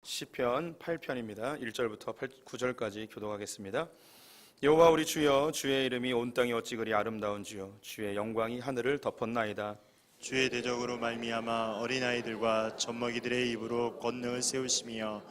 시편 8편입니다. 1절부터 9절까지 교독하겠습니다. 여호와 우리 주여, 주의 이름이 온 땅이 어찌 그리 아름다운 주여, 주의 영광이 하늘을 덮었나이다. 주의 대적으로 말미암아 어린아이들과 젖먹이들의 입으로 권능을 세우시며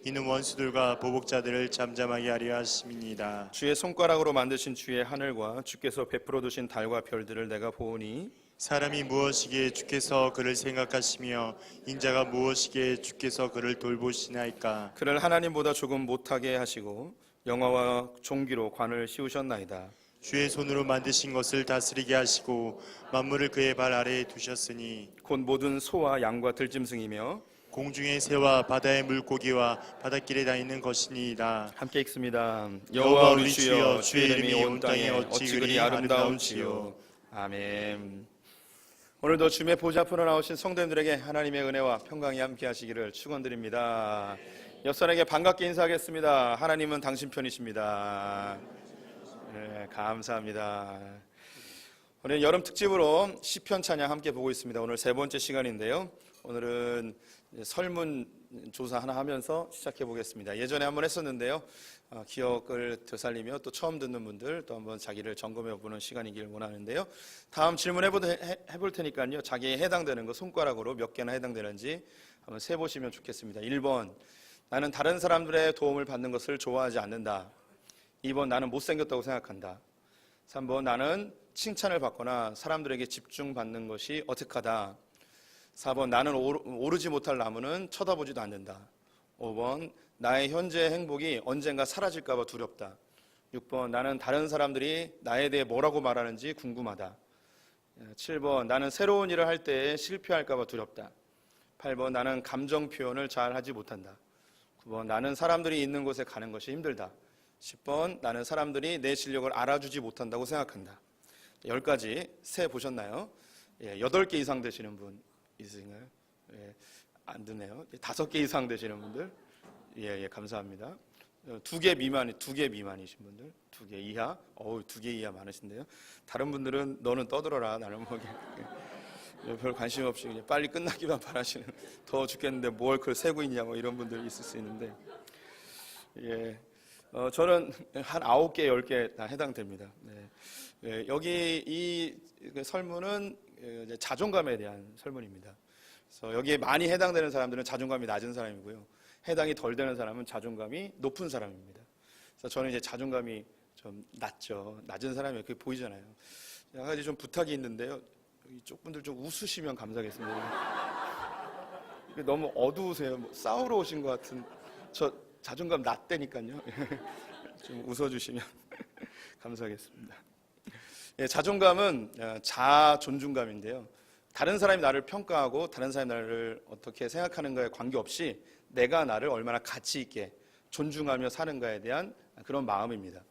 이는 원수들과 보복자들을 잠잠하게 하려 하심이니이다. 주의 손가락으로 만드신 주의 하늘과 주께서 베풀어 두신 달과 별들을 내가 보오니 사람이 무엇이기에 주께서 그를 생각하시며 인자가 무엇이기에 주께서 그를 돌보시나이까. 그를 하나님보다 조금 못하게 하시고 영화와 종기로 관을 씌우셨나이다. 주의 손으로 만드신 것을 다스리게 하시고 만물을 그의 발 아래에 두셨으니 곧 모든 소와 양과 들짐승이며 공중의 새와 바다의 물고기와 바닷길에 다니는 것이니이다. 함께 읽습니다. 여호와 우리 주여, 주의 이름이 온 땅에 어찌 그리 아름다운지요. 아멘. 오늘도 주님의 보좌 앞으로 나오신 성도님들에게 하나님의 은혜와 평강이 함께 하시기를 축원드립니다. 옆사람에게 반갑게 인사하겠습니다. 하나님은 당신 편이십니다. 네, 감사합니다. 오늘 여름 특집으로 시편 찬양 함께 보고 있습니다. 오늘 세 번째 시간인데요. 오늘은 설문 조사 하나 하면서 시작해 보겠습니다. 예전에 한번 했었는데요. 기억을 되살리며 또 처음 듣는 분들 또 한번 자기를 점검해 보는 시간이길 원하는데요. 다음 질문 해볼 테니까요. 자기에 해당되는 거 손가락으로 몇 개나 해당되는지 한번 세보시면 좋겠습니다. 1번, 나는 다른 사람들의 도움을 받는 것을 좋아하지 않는다. 2번, 나는 못생겼다고 생각한다. 3번, 나는 칭찬을 받거나 사람들에게 집중받는 것이 어색하다. 4번, 나는 오르지 못할 나무는 쳐다보지도 않는다. 5번, 나의 현재 행복이 언젠가 사라질까 봐 두렵다. 6번, 나는 다른 사람들이 나에 대해 뭐라고 말하는지 궁금하다. 7번, 나는 새로운 일을 할 때 실패할까 봐 두렵다. 8번, 나는 감정 표현을 잘 하지 못한다. 9번, 나는 사람들이 있는 곳에 가는 것이 힘들다. 10번, 나는 사람들이 내 실력을 알아주지 못한다고 생각한다. 10가지 세 보셨나요? 8개 이상 되시는 분 있으신가요? 안 드네요. 5개 이상 되시는 분들? 감사합니다. 2개 미만이신 분들? 2개 이하? 2개 이하 많으신데요. 다른 분들은 너는 떠들어라. 나는 별 관심 없이 그냥 빨리 끝나기만 바라시는, 더워 죽겠는데 뭘 그걸 세고 있냐, 이런 분들 있을 수 있는데. 저는 한 9개, 10개 다 해당됩니다. 여기 이 설문은 자존감에 대한 설문입니다. 그래서 여기에 많이 해당되는 사람들은 자존감이 낮은 사람이고요. 해당이 덜 되는 사람은 자존감이 높은 사람입니다. 그래서 저는 이제 자존감이 좀 낮은 사람이 그게 보이잖아요. 한 가지 좀 부탁이 있는데요. 이쪽 분들 좀 웃으시면 감사하겠습니다. 너무 어두우세요. 싸우러 오신 것 같은. 저 자존감 낮다니까요. 좀 웃어주시면 감사하겠습니다. 자존감은 자존중감인데요. 다른 사람이 나를 평가하고 다른 사람이 나를 어떻게 생각하는가에 관계없이 내가 나를 얼마나 가치 있게 존중하며 사는가에 대한 그런 마음입니다.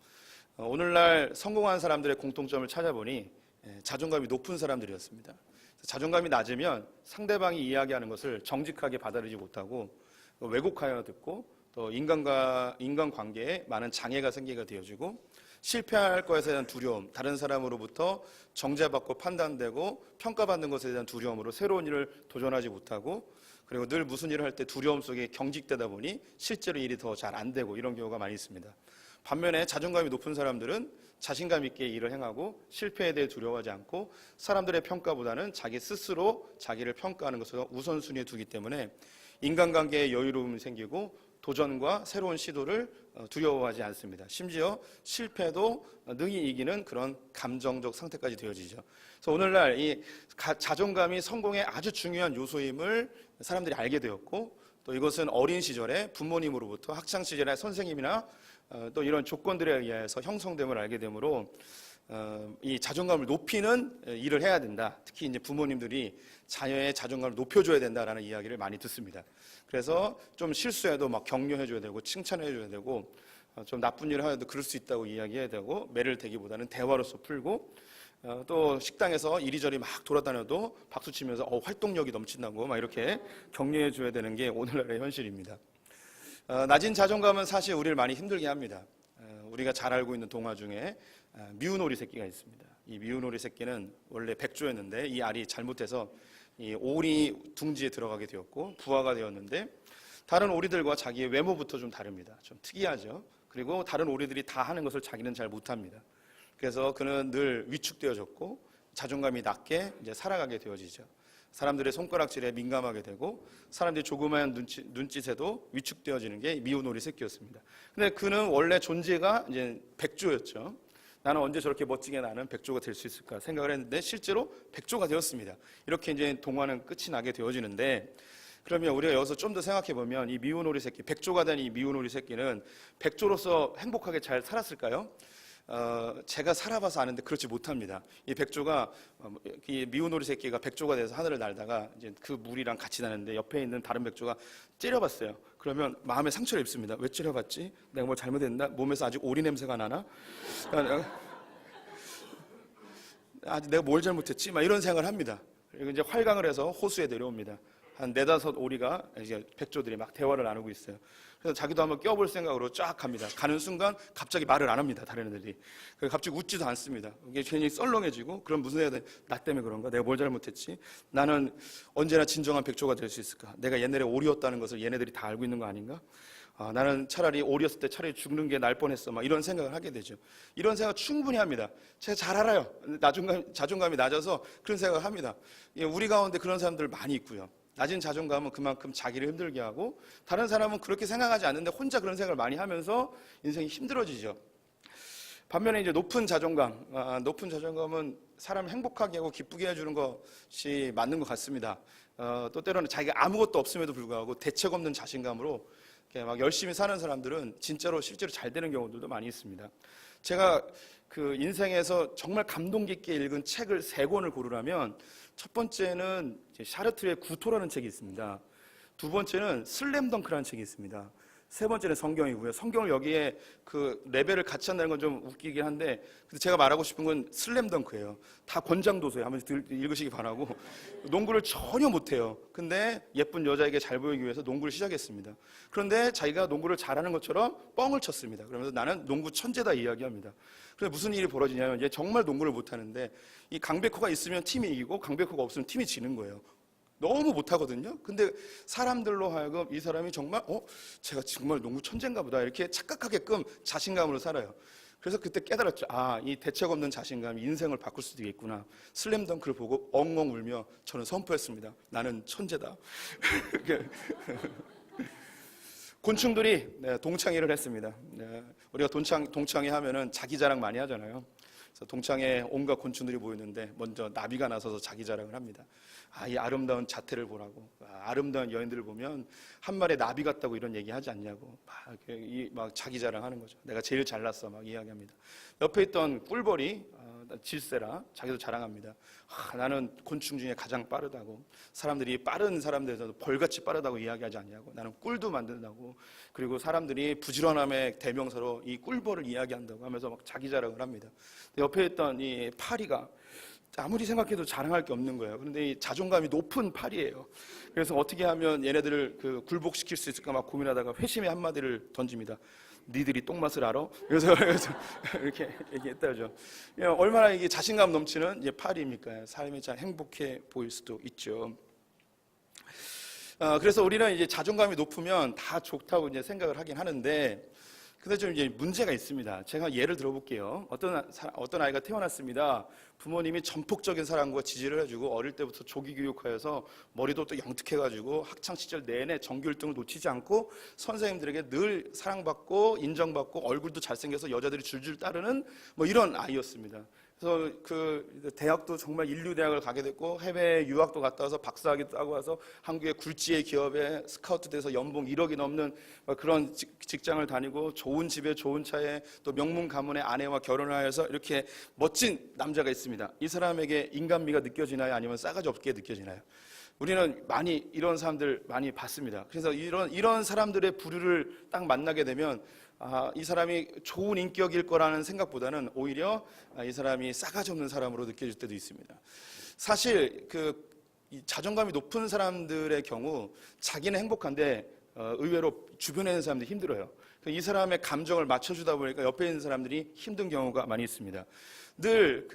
오늘날 성공한 사람들의 공통점을 찾아보니 자존감이 높은 사람들이었습니다. 자존감이 낮으면 상대방이 이야기하는 것을 정직하게 받아들이지 못하고 왜곡하여 듣고 또 인간관계에 많은 장애가 생기게 되어지고 실패할 것에 대한 두려움, 다른 사람으로부터 정죄받고 판단되고 평가받는 것에 대한 두려움으로 새로운 일을 도전하지 못하고 그리고 늘 무슨 일을 할 때 두려움 속에 경직되다 보니 실제로 일이 더 잘 안 되고 이런 경우가 많이 있습니다. 반면에 자존감이 높은 사람들은 자신감 있게 일을 행하고 실패에 대해 두려워하지 않고 사람들의 평가보다는 자기 스스로 자기를 평가하는 것을 우선순위에 두기 때문에 인간관계에 여유로움이 생기고 도전과 새로운 시도를 두려워하지 않습니다. 심지어 실패도 능히 이기는 그런 감정적 상태까지 되어지죠. 그래서 오늘날 이 자존감이 성공의 아주 중요한 요소임을 사람들이 알게 되었고 또 이것은 어린 시절에 부모님으로부터 학창 시절에 선생님이나 또 이런 조건들에 의해서 형성됨을 알게 되므로 이 자존감을 높이는 일을 해야 된다. 특히 이제 부모님들이 자녀의 자존감을 높여줘야 된다라는 이야기를 많이 듣습니다. 그래서 좀 실수해도 막 격려해줘야 되고 칭찬해줘야 되고 좀 나쁜 일을 하여도 그럴 수 있다고 이야기해야 되고 매를 대기보다는 대화로서 풀고 또 식당에서 이리저리 막 돌아다녀도 박수치면서 활동력이 넘친다고 막 이렇게 격려해줘야 되는 게 오늘날의 현실입니다. 낮은 자존감은 사실 우리를 많이 힘들게 합니다. 우리가 잘 알고 있는 동화 중에 미운 오리 새끼가 있습니다. 이 미운 오리 새끼는 원래 백조였는데 이 알이 잘못해서 이 오리 둥지에 들어가게 되었고 부화가 되었는데 다른 오리들과 자기의 외모부터 좀 다릅니다. 좀 특이하죠. 그리고 다른 오리들이 다 하는 것을 자기는 잘 못합니다. 그래서 그는 늘 위축되어졌고 자존감이 낮게 이제 살아가게 되어지죠. 사람들의 손가락질에 민감하게 되고 사람들이 조그마한 눈짓에도 위축되어지는 게 미운 오리 새끼였습니다. 근데 그는 원래 존재가 이제 백조였죠. 나는 언제 저렇게 멋지게 나는 백조가 될 수 있을까 생각을 했는데 실제로 백조가 되었습니다. 이렇게 이제 동화는 끝이 나게 되어지는데, 그러면 우리가 여기서 좀 더 생각해 보면 이 미운 오리 새끼, 백조가 된 이 미운 오리 새끼는 백조로서 행복하게 잘 살았을까요? 제가 살아봐서 아는데 그렇지 못합니다. 이 백조가 이 미운 오리 새끼가 백조가 돼서 하늘을 날다가 이제 그 무리랑 같이 나는데 옆에 있는 다른 백조가 째려봤어요. 그러면 마음에 상처를 입습니다. 왜 째려봤지? 내가 뭘 잘못했나? 몸에서 아직 오리 냄새가 나나? 아직 내가 뭘 잘못했지? 막 이런 생각을 합니다. 그리고 이제 활강을 해서 호수에 내려옵니다. 한 네다섯 오리가 이제 백조들이 막 대화를 나누고 있어요. 그래서 자기도 한번 껴볼 생각으로 쫙 갑니다. 가는 순간 갑자기 말을 안 합니다. 다른 애들이. 갑자기 웃지도 않습니다. 이게 괜히 썰렁해지고, 그럼 무슨 애가 나 때문에 그런가? 내가 뭘 잘못했지? 나는 언제나 진정한 백조가 될 수 있을까? 내가 옛날에 오리였다는 것을 얘네들이 다 알고 있는 거 아닌가? 나는 차라리 오리였을 때 차라리 죽는 게 날 뻔했어. 막 이런 생각을 하게 되죠. 이런 생각 충분히 합니다. 제가 잘 알아요. 자존감이 낮아서 그런 생각을 합니다. 우리 가운데 그런 사람들 많이 있고요. 낮은 자존감은 그만큼 자기를 힘들게 하고, 다른 사람은 그렇게 생각하지 않는데 혼자 그런 생각을 많이 하면서 인생이 힘들어지죠. 반면에 이제 높은 자존감은 사람을 행복하게 하고 기쁘게 해주는 것이 맞는 것 같습니다. 또 때로는 자기가 아무것도 없음에도 불구하고 대책 없는 자신감으로 이렇게 막 열심히 사는 사람들은 진짜로 실제로 잘 되는 경우들도 많이 있습니다. 제가 그 인생에서 정말 감동 깊게 읽은 책을 3권을 고르라면, 첫 번째는 샤르트르의 구토라는 책이 있습니다. 두 번째는 슬램덩크라는 책이 있습니다. 세 번째는 성경이고요. 성경을 여기에 그 레벨을 같이 한다는 건 좀 웃기긴 한데, 근데 제가 말하고 싶은 건 슬램덩크예요. 다 권장도서예요. 한번 읽으시기 바라고. 농구를 전혀 못해요. 근데 예쁜 여자에게 잘 보이기 위해서 농구를 시작했습니다. 그런데 자기가 농구를 잘하는 것처럼 뻥을 쳤습니다. 그러면서 나는 농구 천재다 이야기합니다. 그래서 무슨 일이 벌어지냐면, 얘 정말 농구를 못하는데 이 강백호가 있으면 팀이 이기고 강백호가 없으면 팀이 지는 거예요. 너무 못하거든요. 근데 사람들로 하여금 이 사람이 정말 제가 정말 농구 천재인가 보다 이렇게 착각하게끔 자신감으로 살아요. 그래서 그때 깨달았죠. 이 대책 없는 자신감이 인생을 바꿀 수도 있겠구나. 슬램덩크를 보고 엉엉 울며 저는 선포했습니다. 나는 천재다. 곤충들이 동창회를 했습니다. 우리가 동창회 하면은 자기 자랑 많이 하잖아요. 그래서 동창회에 온갖 곤충들이 모였는데 먼저 나비가 나서서 자기 자랑을 합니다. 이 아름다운 자태를 보라고, 아름다운 여인들을 보면 한 마리 나비 같다고 이런 얘기 하지 않냐고 막 자기 자랑하는 거죠. 내가 제일 잘났어 막 이야기합니다. 옆에 있던 꿀벌이 질세라 자기도 자랑합니다. 나는 곤충 중에 가장 빠르다고, 사람들이 빠른 사람들에서도 벌같이 빠르다고 이야기하지 않냐고, 나는 꿀도 만든다고, 그리고 사람들이 부지런함의 대명사로 이 꿀벌을 이야기한다고 하면서 막 자기 자랑을 합니다. 옆에 있던 이 파리가 아무리 생각해도 자랑할 게 없는 거예요. 그런데 이 자존감이 높은 파리예요. 그래서 어떻게 하면 얘네들을 굴복시킬 수 있을까 막 고민하다가 회심의 한마디를 던집니다. 니들이 똥맛을 알아? 그래서 이렇게 얘기했다죠. 얼마나 이게 자신감 넘치는 파리입니까? 삶이 참 행복해 보일 수도 있죠. 그래서 우리는 이제 자존감이 높으면 다 좋다고 이제 생각을 하긴 하는데, 근데 좀 이제 문제가 있습니다. 제가 예를 들어볼게요. 어떤 아이가 태어났습니다. 부모님이 전폭적인 사랑과 지지를 해주고 어릴 때부터 조기 교육하여서 머리도 또 영특해가지고 학창 시절 내내 정규 1등을 놓치지 않고 선생님들에게 늘 사랑받고 인정받고 얼굴도 잘생겨서 여자들이 줄줄 따르는 뭐 이런 아이였습니다. 그래서 그 대학도 정말 인류 대학을 가게 됐고 해외 유학도 갔다 와서 박사학위도 따고 와서 한국의 굴지의 기업에 스카우트 돼서 연봉 1억이 넘는 그런 직장을 다니고 좋은 집에 좋은 차에 또 명문 가문의 아내와 결혼을 하여서 이렇게 멋진 남자가 있습니다. 이 사람에게 인간미가 느껴지나요? 아니면 싸가지 없게 느껴지나요? 우리는 많이 이런 사람들 많이 봤습니다. 그래서 이런 사람들의 부류를 딱 만나게 되면 이 사람이 좋은 인격일 거라는 생각보다는 오히려 이 사람이 싸가지 없는 사람으로 느껴질 때도 있습니다. 사실 이 자존감이 높은 사람들의 경우 자기는 행복한데 의외로 주변에 있는 사람들이 힘들어요. 이 사람의 감정을 맞춰주다 보니까 옆에 있는 사람들이 힘든 경우가 많이 있습니다. 늘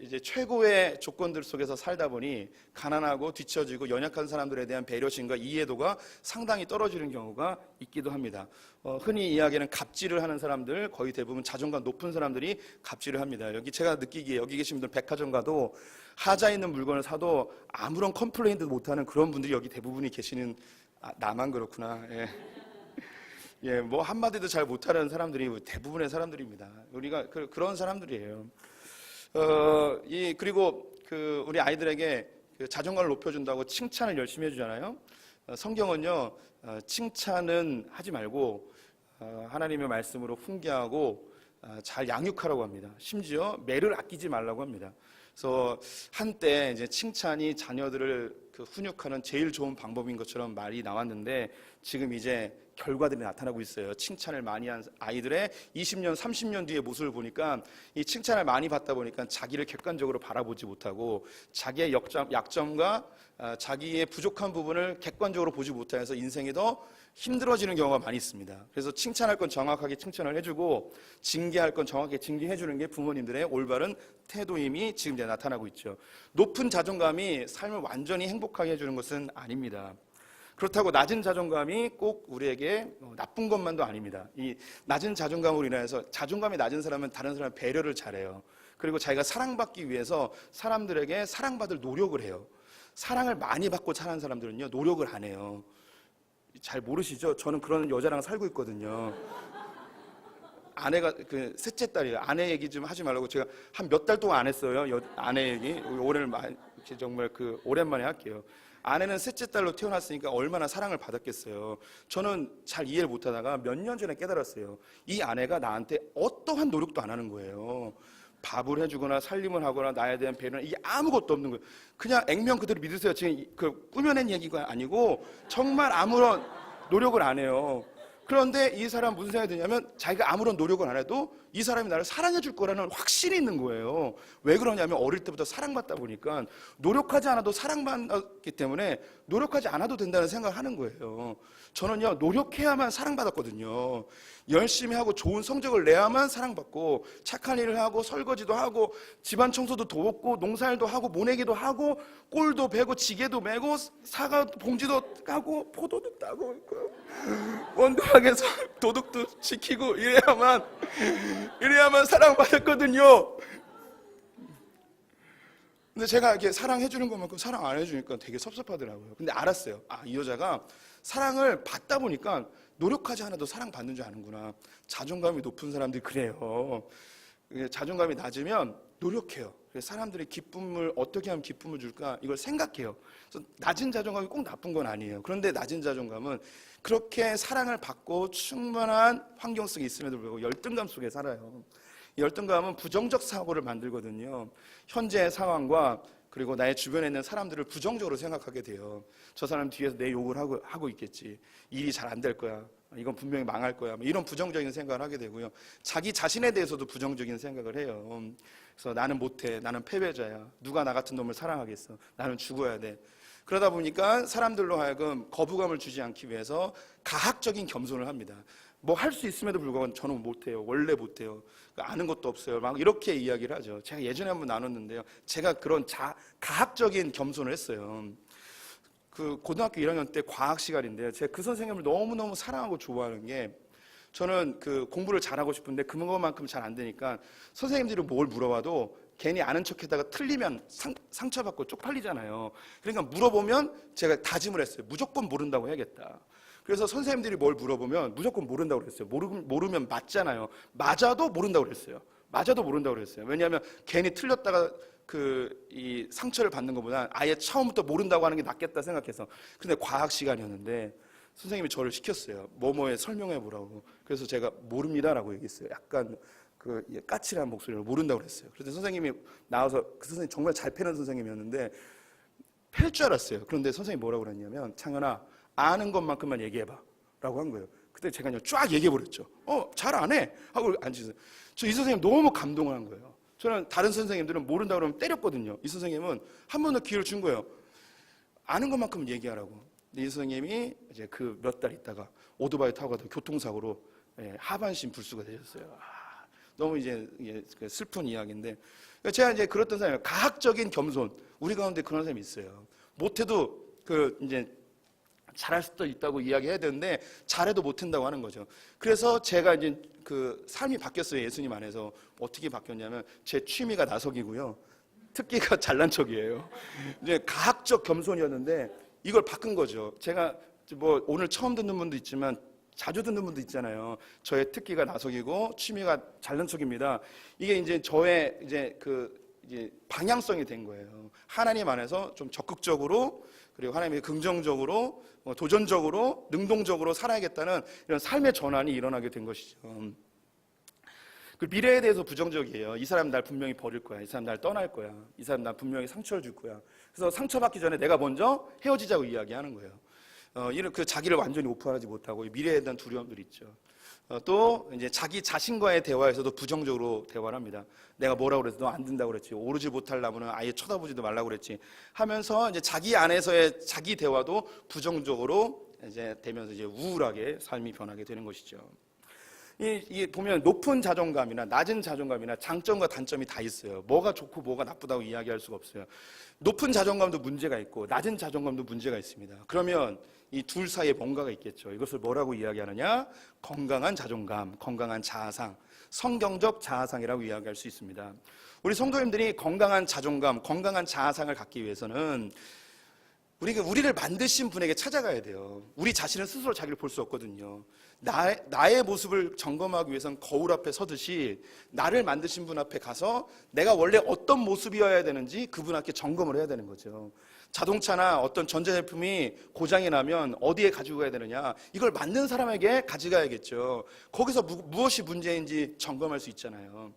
이제 최고의 조건들 속에서 살다 보니 가난하고 뒤처지고 연약한 사람들에 대한 배려심과 이해도가 상당히 떨어지는 경우가 있기도 합니다. 흔히 이야기하는 갑질을 하는 사람들, 거의 대부분 자존감 높은 사람들이 갑질을 합니다. 여기 제가 느끼기에 여기 계신 분들 백화점 가도 하자 있는 물건을 사도 아무런 컴플레인도 못하는 그런 분들이 여기 대부분이 계시는, 나만 그렇구나. 예. 예, 뭐 한마디도 잘 못하는 사람들이 대부분의 사람들입니다. 우리가 그런 사람들이에요. 그리고 우리 아이들에게 자존감을 높여준다고 칭찬을 열심히 해주잖아요. 성경은요, 칭찬은 하지 말고 하나님의 말씀으로 훈계하고 잘 양육하라고 합니다. 심지어 매를 아끼지 말라고 합니다. 그래서 한때 이제 칭찬이 자녀들을 훈육하는 제일 좋은 방법인 것처럼 말이 나왔는데 지금 이제 결과들이 나타나고 있어요. 칭찬을 많이 한 아이들의 20년, 30년 뒤의 모습을 보니까 이 칭찬을 많이 받다 보니까 자기를 객관적으로 바라보지 못하고 자기의 약점과 자기의 부족한 부분을 객관적으로 보지 못해서 인생이 더 힘들어지는 경우가 많이 있습니다. 그래서 칭찬할 건 정확하게 칭찬을 해주고 징계할 건 정확하게 징계해주는 게 부모님들의 올바른 태도임이 지금 이제 나타나고 있죠. 높은 자존감이 삶을 완전히 행복하게 해주는 것은 아닙니다. 그렇다고 낮은 자존감이 꼭 우리에게 나쁜 것만도 아닙니다. 이 낮은 자존감으로 인해서 자존감이 낮은 사람은 다른 사람의 배려를 잘해요. 그리고 자기가 사랑받기 위해서 사람들에게 사랑받을 노력을 해요. 사랑을 많이 받고 자란 사람들은요, 노력을 안 해요. 잘 모르시죠? 저는 그런 여자랑 살고 있거든요. 아내가 셋째 딸이에요. 아내 얘기 좀 하지 말라고 제가 한 몇 달 동안 안 했어요. 아내 얘기. 오늘 정말 오랜만에 할게요. 아내는 셋째 딸로 태어났으니까 얼마나 사랑을 받았겠어요. 저는 잘 이해를 못하다가 몇 년 전에 깨달았어요. 이 아내가 나한테 어떠한 노력도 안 하는 거예요. 밥을 해주거나 살림을 하거나 나에 대한 배려는 이게 아무것도 없는 거예요. 그냥 액면 그대로 믿으세요. 지금 꾸며낸 얘기가 아니고 정말 아무런 노력을 안 해요. 그런데 이 사람 무슨 생각이 드냐면 자기가 아무런 노력을 안 해도 이 사람이 나를 사랑해 줄 거라는 확신이 있는 거예요. 왜 그러냐면 어릴 때부터 사랑받다 보니까 노력하지 않아도 사랑받았기 때문에 노력하지 않아도 된다는 생각을 하는 거예요. 저는요, 노력해야만 사랑받았거든요. 열심히 하고 좋은 성적을 내야만 사랑받고 착한 일을 하고 설거지도 하고 집안 청소도 돕고 농사일도 하고 모내기도 하고 꼴도 베고 지게도 메고 사과 봉지도 까고 포도도 따고 원동하게서 도둑도 지키고 이래야만 사랑받았거든요. 근데 제가 이렇게 사랑해주는 것만큼 사랑 안 해주니까 되게 섭섭하더라고요. 근데 알았어요. 이 여자가 사랑을 받다 보니까 노력하지 않아도 사랑받는 줄 아는구나. 자존감이 높은 사람들이 그래요. 자존감이 낮으면 노력해요. 사람들이 기쁨을 어떻게 하면 기쁨을 줄까 이걸 생각해요. 그래서 낮은 자존감이 꼭 나쁜 건 아니에요. 그런데 낮은 자존감은 그렇게 사랑을 받고 충분한 환경 속에 있음에도 불구하고 열등감 속에 살아요. 열등감은 부정적 사고를 만들거든요. 현재의 상황과 그리고 나의 주변에 있는 사람들을 부정적으로 생각하게 돼요. 저 사람 뒤에서 내 욕을 하고 있겠지. 일이 잘 안 될 거야. 이건 분명히 망할 거야. 이런 부정적인 생각을 하게 되고요. 자기 자신에 대해서도 부정적인 생각을 해요. 그래서 나는 못해. 나는 패배자야. 누가 나 같은 놈을 사랑하겠어. 나는 죽어야 돼. 그러다 보니까 사람들로 하여금 거부감을 주지 않기 위해서 가학적인 겸손을 합니다. 뭐 할 수 있음에도 불구하고 저는 못해요. 원래 못해요. 아는 것도 없어요. 막 이렇게 이야기를 하죠. 제가 예전에 한번 나눴는데요. 제가 그런 가학적인 겸손을 했어요. 고등학교 1학년 때 과학 시간인데요. 제가 그 선생님을 너무너무 사랑하고 좋아하는 게 저는 공부를 잘하고 싶은데 그것만큼 잘 안 되니까 선생님들이 뭘 물어봐도 괜히 아는 척했다가 틀리면 상처받고 쪽팔리잖아요. 그러니까 물어보면 제가 다짐을 했어요. 무조건 모른다고 해야겠다. 그래서 선생님들이 뭘 물어보면 무조건 모른다고 그랬어요. 모르면 맞잖아요. 맞아도 모른다고 그랬어요. 왜냐하면 괜히 틀렸다가 이 상처를 받는 것보다 아예 처음부터 모른다고 하는 게 낫겠다 생각해서. 근데 과학 시간이었는데 선생님이 저를 시켰어요. 뭐뭐에 설명해 보라고. 그래서 제가 모릅니다라고 얘기했어요. 약간 까칠한 목소리로 모른다고 그랬어요. 그래서 선생님이 나와서 그 선생님 정말 잘 패는 선생님이었는데 팰 줄 알았어요. 그런데 선생님이 뭐라고 그랬냐면 창현아 아는 것만큼만 얘기해봐 라고 한 거예요. 그때 제가 그냥 쫙 얘기해버렸죠. 잘 안 해 하고 앉으세요. 저 이 선생님 너무 감동을 한 거예요. 저는 다른 선생님들은 모른다 그러면 때렸거든요. 이 선생님은 한 번 더 기회를 준 거예요. 아는 것만큼 얘기하라고. 근데 이 선생님이 이제 그 몇 달 있다가 오토바이 타고 가다 교통사고로 하반신 불수가 되셨어요. 너무 이제 그 슬픈 이야기인데 제가 이제 그랬던 사람이에요. 가학적인 겸손, 우리 가운데 그런 사람이 있어요. 못해도 그 이제 잘할 수도 있다고 이야기해야 되는데 잘해도 못한다고 하는 거죠. 그래서 제가 이제 그 삶이 바뀌었어요. 예수님 안에서. 어떻게 바뀌었냐면 제 취미가 나석이고요. 특기가 잘난 척이에요. 이제 가학적 겸손이었는데 이걸 바꾼 거죠. 제가 뭐 오늘 처음 듣는 분도 있지만 자주 듣는 분도 있잖아요. 저의 특기가 나석이고 취미가 잘난 척입니다. 이게 이제 저의 이제 이제 방향성이 된 거예요. 하나님 안에서 좀 적극적으로 그리고 하나님의 긍정적으로 도전적으로 능동적으로 살아야겠다는 이런 삶의 전환이 일어나게 된 것이죠. 그 미래에 대해서 부정적이에요. 이 사람 날 분명히 버릴 거야. 이 사람 날 떠날 거야. 이 사람 날 분명히 상처를 줄 거야. 그래서 상처받기 전에 내가 먼저 헤어지자고 이야기하는 거예요. 이런 그 자기를 완전히 오픈하지 못하고 미래에 대한 두려움들이 있죠. 또 이제 자기 자신과의 대화에서도 부정적으로 대화를 합니다. 내가 뭐라고 그랬어? 너 안 된다고 그랬지. 오르지 못할 나무는 아예 쳐다보지도 말라고 그랬지. 하면서 이제 자기 안에서의 자기 대화도 부정적으로 이제 되면서 이제 우울하게 삶이 변하게 되는 것이죠. 이 보면 높은 자존감이나 낮은 자존감이나 장점과 단점이 다 있어요. 뭐가 좋고 뭐가 나쁘다고 이야기할 수가 없어요. 높은 자존감도 문제가 있고 낮은 자존감도 문제가 있습니다. 그러면 이 둘 사이에 뭔가가 있겠죠. 이것을 뭐라고 이야기하느냐? 건강한 자존감, 건강한 자아상, 성경적 자아상이라고 이야기할 수 있습니다. 우리 성도님들이 건강한 자존감, 건강한 자아상을 갖기 위해서는 우리를 만드신 분에게 찾아가야 돼요. 우리 자신은 스스로 자기를 볼 수 없거든요. 나의 모습을 점검하기 위해서는 거울 앞에 서듯이 나를 만드신 분 앞에 가서 내가 원래 어떤 모습이어야 되는지 그분 앞에 점검을 해야 되는 거죠. 자동차나 어떤 전자제품이 고장이 나면 어디에 가지고 가야 되느냐, 이걸 만든 사람에게 가져가야겠죠. 거기서 무엇이 문제인지 점검할 수 있잖아요.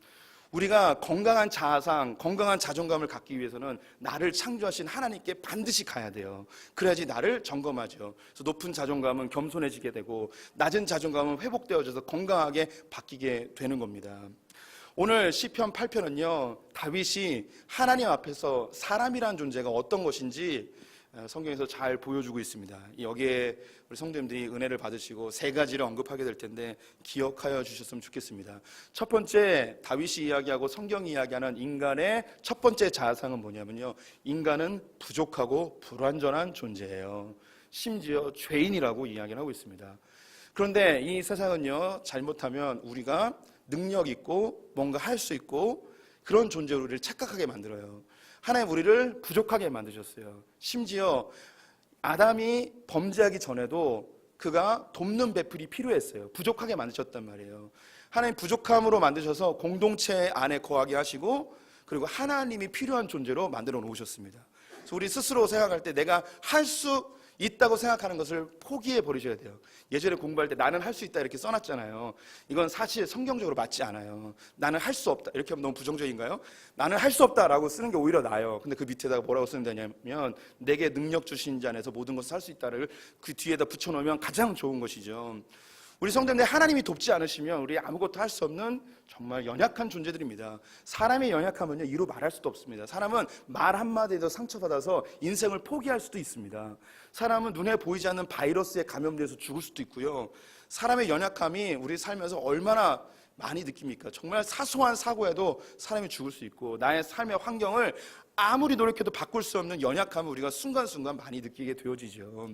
우리가 건강한 자아상, 건강한 자존감을 갖기 위해서는 나를 창조하신 하나님께 반드시 가야 돼요. 그래야지 나를 점검하죠. 그래서 높은 자존감은 겸손해지게 되고 낮은 자존감은 회복되어져서 건강하게 바뀌게 되는 겁니다. 오늘 시편 8편은요, 다윗이 하나님 앞에서 사람이라는 존재가 어떤 것인지 성경에서 잘 보여주고 있습니다. 여기에 우리 성도님들이 은혜를 받으시고 세 가지를 언급하게 될 텐데 기억하여 주셨으면 좋겠습니다. 첫 번째, 다윗이 이야기하고 성경이 이야기하는 인간의 첫 번째 자아상은 뭐냐면요, 인간은 부족하고 불완전한 존재예요. 심지어 죄인이라고 이야기를 하고 있습니다. 그런데 이 세상은요, 잘못하면 우리가 능력 있고 뭔가 할 수 있고 그런 존재로 우리를 착각하게 만들어요. 하나님 우리를 부족하게 만드셨어요. 심지어 아담이 범죄하기 전에도 그가 돕는 배필이 필요했어요. 부족하게 만드셨단 말이에요. 하나님 부족함으로 만드셔서 공동체 안에 거하게 하시고 그리고 하나님이 필요한 존재로 만들어 놓으셨습니다. 그래서 우리 스스로 생각할 때 내가 할 수 있다고 생각하는 것을 포기해 버리셔야 돼요. 예전에 공부할 때 나는 할 수 있다 이렇게 써놨잖아요. 이건 사실 성경적으로 맞지 않아요. 나는 할 수 없다 이렇게 하면 너무 부정적인가요? 나는 할 수 없다라고 쓰는 게 오히려 나아요. 근데 그 밑에다가 뭐라고 쓰면 되냐면 내게 능력 주신 자 안에서 모든 것을 할 수 있다를 그 뒤에다 붙여놓으면 가장 좋은 것이죠. 우리 성도님들, 하나님이 돕지 않으시면 우리 아무것도 할 수 없는 정말 연약한 존재들입니다. 사람의 연약함은요, 이루 말할 수도 없습니다. 사람은 말 한마디에도 상처받아서 인생을 포기할 수도 있습니다. 사람은 눈에 보이지 않는 바이러스에 감염돼서 죽을 수도 있고요. 사람의 연약함이 우리 살면서 얼마나 많이 느낍니까? 정말 사소한 사고에도 사람이 죽을 수 있고 나의 삶의 환경을 아무리 노력해도 바꿀 수 없는 연약함을 우리가 순간순간 많이 느끼게 되어지죠.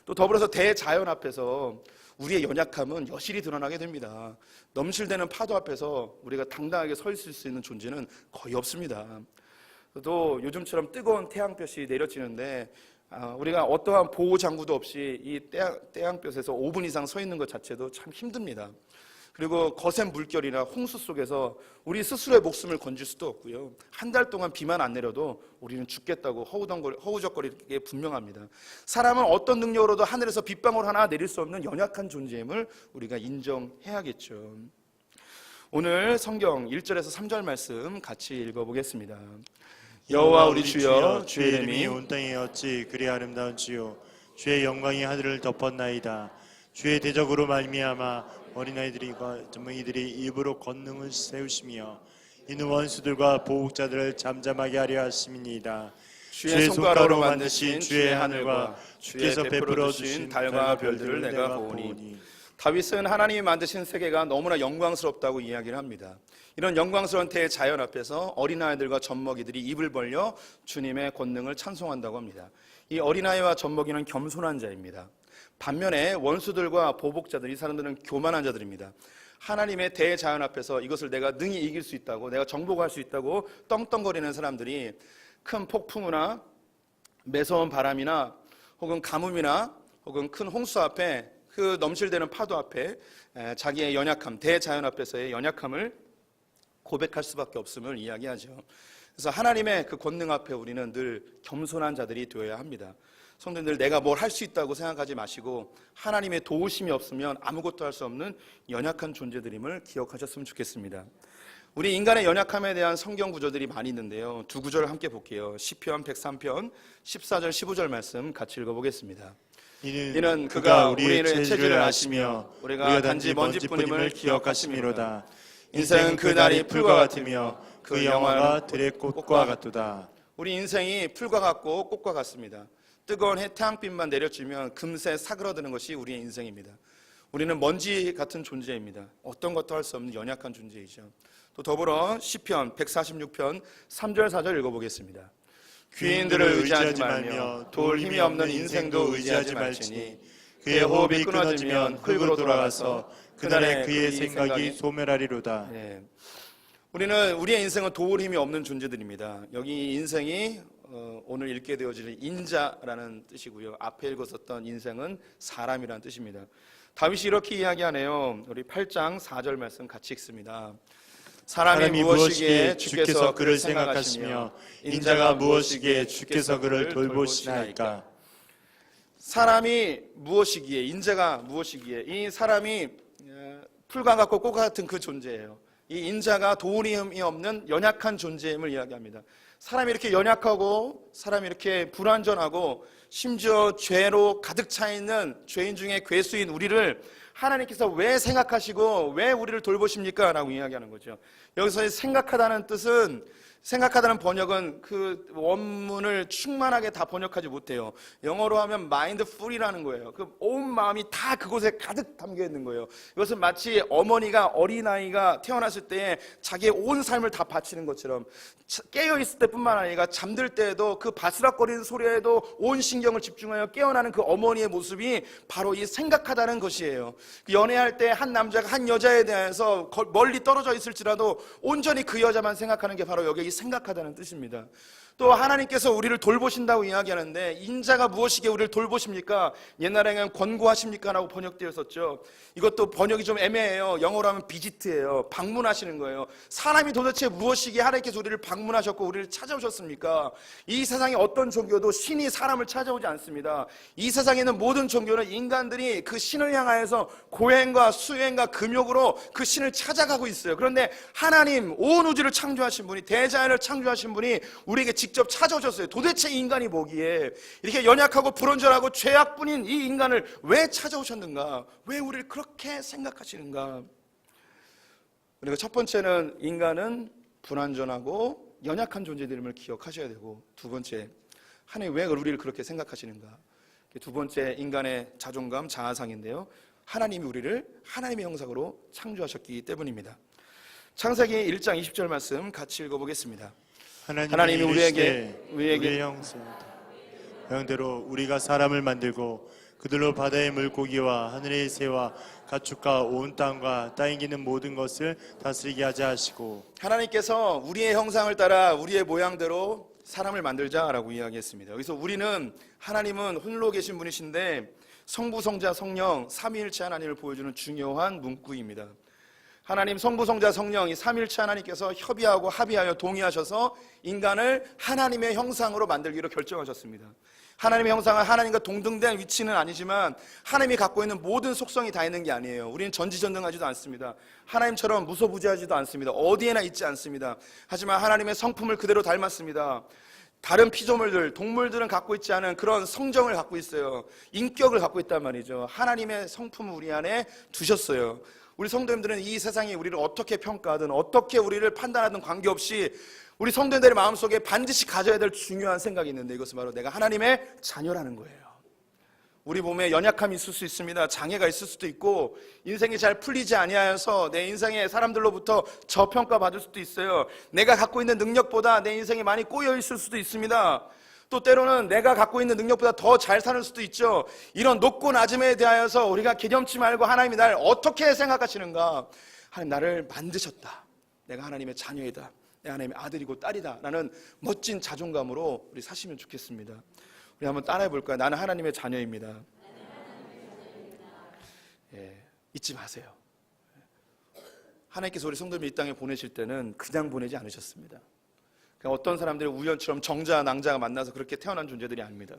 또 더불어서 대자연 앞에서 우리의 연약함은 여실히 드러나게 됩니다. 넘실대는 파도 앞에서 우리가 당당하게 서 있을 수 있는 존재는 거의 없습니다. 또 요즘처럼 뜨거운 태양볕이 내려지는데 우리가 어떠한 보호장구도 없이 이 태양볕에서 5분 이상 서 있는 것 자체도 참 힘듭니다. 그리고 거센 물결이나 홍수 속에서 우리 스스로의 목숨을 건질 수도 없고요. 한 달 동안 비만 안 내려도 우리는 죽겠다고 허우적거리게 분명합니다. 사람은 어떤 능력으로도 하늘에서 빗방울 하나 내릴 수 없는 연약한 존재임을 우리가 인정해야겠죠. 오늘 성경 1절에서 3절 말씀 같이 읽어보겠습니다. 여호와 우리 주여, 주의 이름이 온 땅에 어찌 그리 아름다운 지요, 주의 영광이 하늘을 덮었나이다. 주의 대적으로 말미암아 어린아이들과 젊은이들이 입으로 권능을 세우시며 이는 원수들과 보복자들을 잠잠하게 하려 하심이니이다. 주의 손가락으로 만드신 주의 하늘과 주께서 베풀어 주신 달과 별들을 내가 보오니. 다윗은 하나님이 만드신 세계가 너무나 영광스럽다고 이야기를 합니다. 이런 영광스러운 대자연 앞에서 어린아이들과 젖먹이들이 입을 벌려 주님의 권능을 찬송한다고 합니다. 이 어린아이와 젖먹이는 겸손한 자입니다. 반면에 원수들과 보복자들, 이 사람들은 교만한 자들입니다. 하나님의 대자연 앞에서 이것을 내가 능히 이길 수 있다고, 내가 정복할 수 있다고 떵떵거리는 사람들이 큰 폭풍우나 매서운 바람이나 혹은 가뭄이나 혹은 큰 홍수 앞에, 그 넘실대는 파도 앞에 자기의 연약함, 대자연 앞에서의 연약함을 고백할 수밖에 없음을 이야기하죠. 그래서 하나님의 그 권능 앞에 우리는 늘 겸손한 자들이 되어야 합니다. 성도님들, 내가 뭘 할 수 있다고 생각하지 마시고 하나님의 도우심이 없으면 아무것도 할 수 없는 연약한 존재들임을 기억하셨으면 좋겠습니다. 우리 인간의 연약함에 대한 성경 구절들이 많이 있는데요. 두 구절을 함께 볼게요. 시편 103편 14절 15절 말씀 같이 읽어보겠습니다. 이는 그가 우리의 체질을 아시며 우리가 단지 먼지뿐임을 기억하심이로다. 인생은 그 날이 풀과 같으며 그 영화가 들의 꽃과 같도다. 우리 인생이 풀과 같고 꽃과 같습니다. 뜨거운 해 태양빛만 내려지면 금세 사그러드는 것이 우리의 인생입니다. 우리는 먼지 같은 존재입니다. 어떤 것도 할 수 없는 연약한 존재이죠. 또 더불어 시편 146편 3절 4절 읽어보겠습니다. 귀인들을 의지하지 말며 도울 힘이 없는 인생도 의지하지 말지니 그의 호흡이 끊어지면 흙으로 돌아가서 그날에 그의 생각이 소멸하리로다. 네. 우리의 인생은 도울 힘이 없는 존재들입니다. 여기 인생이 오늘 읽게 되어지는 인자라는 뜻이고요. 앞에 읽었었던 인생은 사람이라는 뜻입니다. 다윗이 이렇게 이야기하네요. 우리 8장 4절 말씀 같이 읽습니다. 사람이 무엇이기에 주께서 그를 생각하시며 인자가 무엇이기에 주께서 그를 돌보시나이까. 사람이 무엇이기에, 인자가 무엇이기에, 이 사람이 풀과 같고 꽃과 같은 그 존재예요. 이 인자가 도움이 없는 연약한 존재임을 이야기합니다. 사람이 이렇게 연약하고 사람이 이렇게 불완전하고 심지어 죄로 가득 차 있는 죄인 중에 괴수인 우리를 하나님께서 왜 생각하시고 왜 우리를 돌보십니까? 라고 이야기하는 거죠. 여기서 생각하다는 뜻은, 생각하다는 번역은 그 원문을 충만하게 다 번역하지 못해요. 영어로 하면 mindful이라는 거예요. 그 온 마음이 다 그곳에 가득 담겨 있는 거예요. 이것은 마치 어머니가 어린아이가 태어났을 때 자기의 온 삶을 다 바치는 것처럼 깨어있을 때뿐만 아니라 잠들 때에도 그 바스락거리는 소리에도 온 신경을 집중하여 깨어나는 그 어머니의 모습이 바로 이 생각하다는 것이에요. 연애할 때 한 남자가 한 여자에 대해서 멀리 떨어져 있을지라도 온전히 그 여자만 생각하는 게 바로 여기 이 생각하다는 뜻입니다. 또 하나님께서 우리를 돌보신다고 이야기하는데 인자가 무엇이기에 우리를 돌보십니까? 옛날에는 권고하십니까? 라고 번역되어 있었죠. 이것도 번역이 좀 애매해요. 영어로 하면 비지트예요. 방문하시는 거예요. 사람이 도대체 무엇이기에 하나님께서 우리를 방문하셨고 우리를 찾아오셨습니까? 이 세상에 어떤 종교도 신이 사람을 찾아오지 않습니다. 이 세상에 있는 모든 종교는 인간들이 그 신을 향하여서 고행과 수행과 금욕으로 그 신을 찾아가고 있어요. 그런데 하나님, 온 우주를 창조하신 분이, 대자연을 창조하신 분이 우리에게 직접 찾아오셨어요. 도대체 인간이 뭐기에 이렇게 연약하고 불온전하고 죄악뿐인 이 인간을 왜 찾아오셨는가? 왜 우리를 그렇게 생각하시는가? 그리고 첫 번째는 인간은 불완전하고 연약한 존재들임을 기억하셔야 되고, 두 번째, 하나님 왜 우리를 그렇게 생각하시는가? 두 번째, 인간의 자존감, 자아상인데요. 하나님이 우리를 하나님의 형상으로 창조하셨기 때문입니다. 창세기 1장 20절 말씀 같이 읽어보겠습니다. 하나님이 우리에게 우리의 형대로 우리가 사람을 만들고 그들로 바다의 물고기와 하늘의 새와 가축과 온 땅과 땅에 기는 모든 것을 다스리게 하자 하시고, 하나님께서 우리의 형상을 따라 우리의 모양대로 사람을 만들자라고 이야기했습니다. 여기서 우리는, 하나님은 홀로 계신 분이신데 성부, 성자, 성령 삼위일체 하나님을 보여주는 중요한 문구입니다. 하나님 성부, 성자, 성령 이 삼위일체 하나님께서 협의하고 합의하여 동의하셔서 인간을 하나님의 형상으로 만들기로 결정하셨습니다. 하나님의 형상은 하나님과 동등된 위치는 아니지만 하나님이 갖고 있는 모든 속성이 다 있는 게 아니에요. 우리는 전지전능하지도 않습니다. 하나님처럼 무소부지하지도 않습니다. 어디에나 있지 않습니다. 하지만 하나님의 성품을 그대로 닮았습니다. 다른 피조물들, 동물들은 갖고 있지 않은 그런 성정을 갖고 있어요. 인격을 갖고 있단 말이죠. 하나님의 성품을 우리 안에 두셨어요. 우리 성도님들은 이 세상이 우리를 어떻게 평가하든 어떻게 우리를 판단하든 관계없이 우리 성도님들의 마음속에 반드시 가져야 될 중요한 생각이 있는데 이것은 바로 내가 하나님의 자녀라는 거예요. 우리 몸에 연약함이 있을 수 있습니다. 장애가 있을 수도 있고 인생이 잘 풀리지 아니하여서 내 인생에 사람들로부터 저평가 받을 수도 있어요. 내가 갖고 있는 능력보다 내 인생이 많이 꼬여 있을 수도 있습니다. 또 때로는 내가 갖고 있는 능력보다 더 잘 사는 수도 있죠. 이런 높고 낮음에 대하여서 우리가 개념치 말고 하나님이 나를 어떻게 생각하시는가. 하나님 나를 만드셨다. 내가 하나님의 자녀이다. 내가 하나님의 아들이고 딸이다 라는 멋진 자존감으로 우리 사시면 좋겠습니다. 우리 한번 따라해 볼까요? 나는 하나님의 자녀입니다. 예, 잊지 마세요. 하나님께서 우리 성도님을 이 땅에 보내실 때는 그냥 보내지 않으셨습니다. 그냥 어떤 사람들이 우연처럼 정자와 낭자가 만나서 그렇게 태어난 존재들이 아닙니다.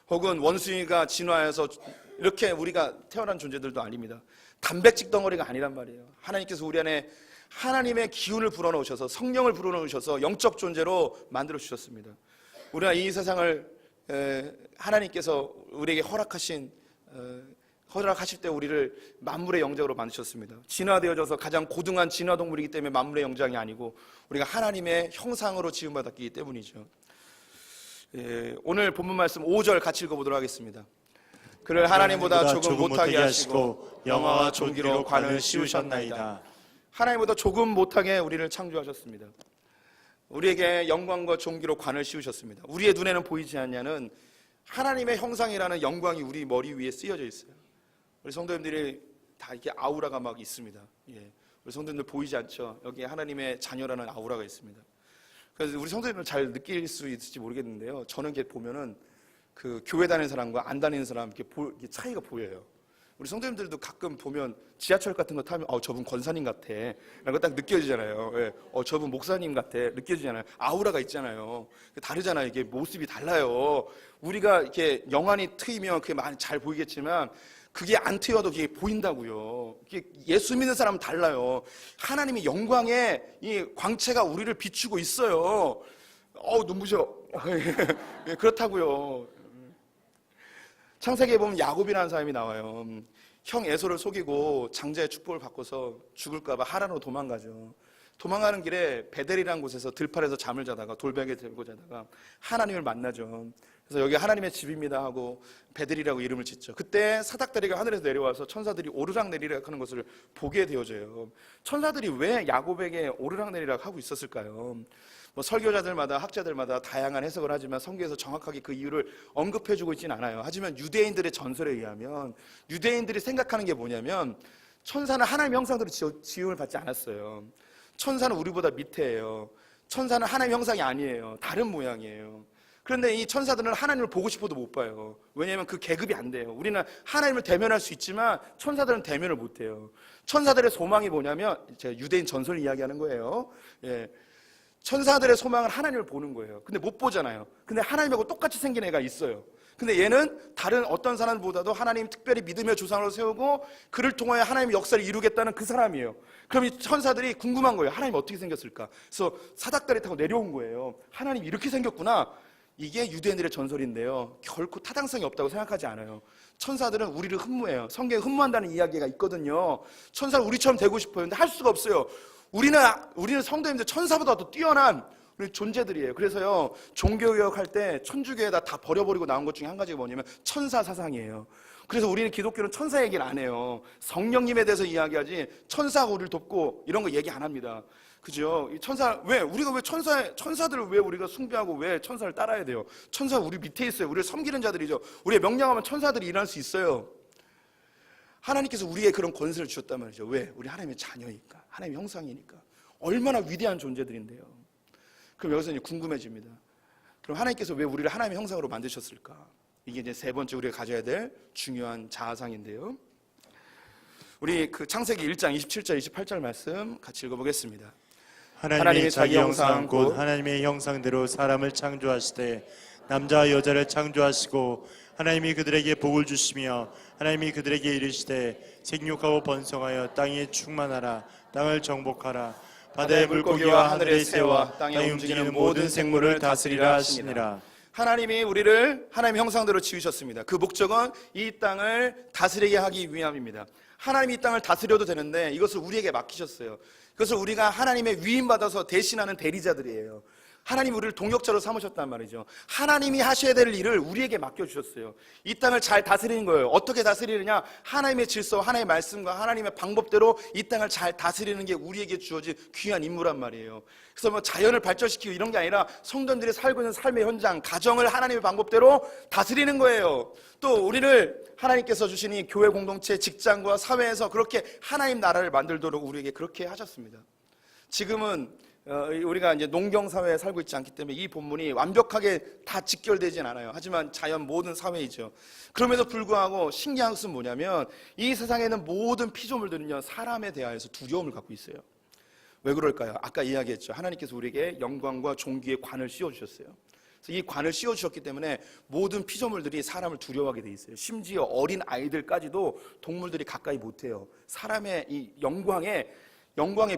혹은 원숭이가 진화해서 이렇게 우리가 태어난 존재들도 아닙니다. 단백질 덩어리가 아니란 말이에요. 하나님께서 우리 안에 하나님의 기운을 불어넣으셔서 성령을 불어넣으셔서 영적 존재로 만들어 주셨습니다. 우리가 이 세상을 하나님께서 우리에게 허락하실 때 우리를 만물의 영장으로 만드셨습니다. 진화되어져서 가장 고등한 진화동물이기 때문에 만물의 영장이 아니고 우리가 하나님의 형상으로 지음받았기 때문이죠. 오늘 본문 말씀 5절 같이 읽어보도록 하겠습니다. 그를 하나님보다 조금 못하게 하시고 영화와 존귀로 관을 씌우셨나이다. 하나님보다 조금 못하게 우리를 창조하셨습니다. 우리에게 영광과 존귀로 관을 씌우셨습니다. 우리의 눈에는 보이지 않냐는 하나님의 형상이라는 영광이 우리 머리 위에 쓰여져 있어요. 우리 성도님들이 다 이렇게 아우라가 막 있습니다. 우리 성도님들 보이지 않죠? 여기에 하나님의 자녀라는 아우라가 있습니다. 그래서 우리 성도님들 잘 느낄 수 있을지 모르겠는데요. 저는 이렇게 보면은 그 교회 다니는 사람과 안 다니는 사람 이렇게 차이가 보여요. 우리 성도님들도 가끔 보면 지하철 같은 거 타면 저분 권사님 같아 라는 거 딱 느껴지잖아요. 저분 목사님 같아 느껴지잖아요. 아우라가 있잖아요. 다르잖아요. 이게 모습이 달라요. 우리가 이렇게 영안이 트이면 그게 많이 잘 보이겠지만 그게 안 트여도 그게 보인다고요. 예수 믿는 사람은 달라요. 하나님의 영광의 이 광채가 우리를 비추고 있어요. 눈부셔. 그렇다고요. 창세기에 보면 야곱이라는 사람이 나와요. 형 에서를 속이고 장자의 축복을 받고서 죽을까봐 하란으로 도망가죠. 도망가는 길에 베델이라는 곳에서 들판에서 잠을 자다가 돌베개 들고 자다가 하나님을 만나죠. 그래서 여기 하나님의 집입니다 하고 베델이라고 이름을 짓죠. 그때 사닥다리가 하늘에서 내려와서 천사들이 오르락내리락 하는 것을 보게 되어져요. 천사들이 왜 야곱에게 오르락내리락 하고 있었을까요? 설교자들마다 학자들마다 다양한 해석을 하지만 성경에서 정확하게 그 이유를 언급해주고 있지는 않아요. 하지만 유대인들의 전설에 의하면 유대인들이 생각하는 게 뭐냐면 천사는 하나님의 형상대로 지음을 받지 않았어요. 천사는 우리보다 밑에예요. 천사는 하나님의 형상이 아니에요. 다른 모양이에요. 그런데 이 천사들은 하나님을 보고 싶어도 못 봐요. 왜냐하면 그 계급이 안 돼요. 우리는 하나님을 대면할 수 있지만 천사들은 대면을 못 해요. 천사들의 소망이 뭐냐면 제가 유대인 전설 이야기하는 거예요. 천사들의 소망은 하나님을 보는 거예요. 근데 못 보잖아요. 근데 하나님하고 똑같이 생긴 애가 있어요. 근데 얘는 다른 어떤 사람보다도 하나님 특별히 믿으며 조상으로 세우고 그를 통하여 하나님의 역사를 이루겠다는 그 사람이에요. 그럼 이 천사들이 궁금한 거예요. 하나님 어떻게 생겼을까? 그래서 사닥다리 타고 내려온 거예요. 하나님 이렇게 생겼구나. 이게 유대인들의 전설인데요. 결코 타당성이 없다고 생각하지 않아요. 천사들은 우리를 흠모해요. 성경에 흠모한다는 이야기가 있거든요. 천사는 우리처럼 되고 싶어요. 근데 할 수가 없어요. 우리는 성도님들 천사보다 더 뛰어난 우리 존재들이에요. 그래서요, 종교개혁할 때 천주교에다 다 버려버리고 나온 것 중에 한 가지가 뭐냐면 천사 사상이에요. 그래서 우리는 기독교는 천사 얘기를 안 해요. 성령님에 대해서 이야기하지 천사가 우리를 돕고 이런 거 얘기 안 합니다. 그죠? 우리가 왜 천사들을 왜 우리가 숭배하고 왜 천사를 따라야 돼요? 천사 우리 밑에 있어요. 우리를 섬기는 자들이죠. 우리의 명령하면 천사들이 일어날 수 있어요. 하나님께서 우리의 그런 권세를 주셨단 말이죠. 왜? 우리 하나님의 자녀니까. 하나님의 형상이니까. 얼마나 위대한 존재들인데요. 그럼 여기서 이제 궁금해집니다. 그럼 하나님께서 왜 우리를 하나님의 형상으로 만드셨을까? 이게 이제 세 번째 우리가 가져야 될 중요한 자아상인데요. 우리 그 창세기 1장 27절 28절 말씀 같이 읽어보겠습니다. 하나님이 자기 형상 곧 하나님의 형상대로 사람을 창조하시되 남자와 여자를 창조하시고 하나님이 그들에게 복을 주시며 하나님이 그들에게 이르시되 생육하고 번성하여 땅에 충만하라. 땅을 정복하라. 바다의 물고기와 하늘의 새와 땅에 움직이는 모든 생물을 다스리라 하시니라. 하나님이 우리를 하나님의 형상대로 지으셨습니다. 그 목적은 이 땅을 다스리게 하기 위함입니다. 하나님이 이 땅을 다스려도 되는데 이것을 우리에게 맡기셨어요. 그것을 우리가 하나님의 위임받아서 대신하는 대리자들이에요. 하나님 우리를 동역자로 삼으셨단 말이죠. 하나님이 하셔야 될 일을 우리에게 맡겨주셨어요. 이 땅을 잘 다스리는 거예요. 어떻게 다스리느냐? 하나님의 질서와 하나님의 말씀과 하나님의 방법대로 이 땅을 잘 다스리는 게 우리에게 주어진 귀한 임무란 말이에요. 그래서 뭐 자연을 발전시키고 이런 게 아니라 성도들이 살고 있는 삶의 현장, 가정을 하나님의 방법대로 다스리는 거예요. 또 우리를 하나님께서 주신 이 교회 공동체, 직장과 사회에서 그렇게 하나님 나라를 만들도록 우리에게 그렇게 하셨습니다. 지금은 우리가 이제 농경 사회에 살고 있지 않기 때문에 이 본문이 완벽하게 다 직결되진 않아요. 하지만 자연 모든 사회이죠. 그럼에도 불구하고 신기한 것은 뭐냐면 이 세상에는 모든 피조물들은요 사람에 대하여서 두려움을 갖고 있어요. 왜 그럴까요? 아까 이야기했죠. 하나님께서 우리에게 영광과 존귀의 관을 씌워주셨어요. 그래서 이 관을 씌워주셨기 때문에 모든 피조물들이 사람을 두려워하게 돼 있어요. 심지어 어린 아이들까지도 동물들이 가까이 못해요. 사람의 이 영광의